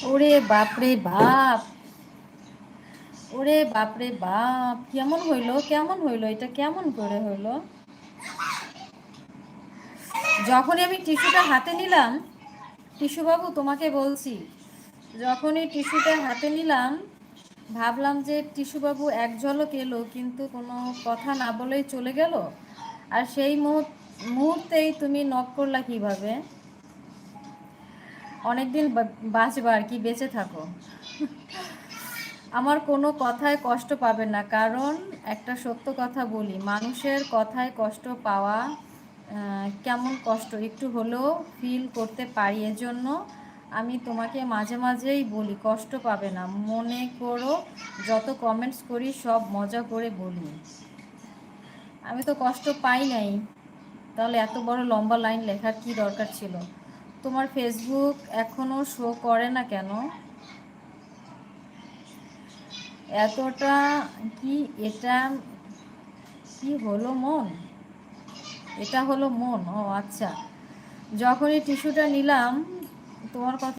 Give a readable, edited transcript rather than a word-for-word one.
ওরে বাপরে বাপ, ওরে বাপরে বাপ, কেমন হইলো, কেমন হইলো, এটা কেমন করে হইলো? যখনই আমি টিস্যুটা হাতে নিলাম, টিস্যু বাবু তোমাকে বলছি, যখনই টিস্যুটা হাতে নিলাম ভাবলাম যে টিস্যু বাবু এক ঝলক এলো, কিন্তু কোনো কথা না বলেই চলে গেল। আর সেই মুহূর্তেই তুমি নক করলা কিভাবে? অনেকদিন বাঁচবা আর কি, বেঁচে থাকো। আমার কোনো কথায় কষ্ট পাবে না, কারণ একটা সত্য কথা বলি, মানুষের কথায় কষ্ট পাওয়া কেমন কষ্ট একটু হলেও ফিল করতে পারি। এজন্য আমি তোমাকে মাঝে মাঝেই বলি কষ্ট পাবে না, মনে করো যত কমেন্টস করি সব মজা করে বলি। আমি তো কষ্ট পাই নাই, তাহলে এত বড় লম্বা লাইন লেখার কি দরকার ছিল? তোমার ফেসবুক এখনও শো করে না কেন? এতটা কি? এটা কি হলো মন? এটা হলো মন? ও আচ্ছা, যখনই টিস্যুটা নিলাম তোমার কথা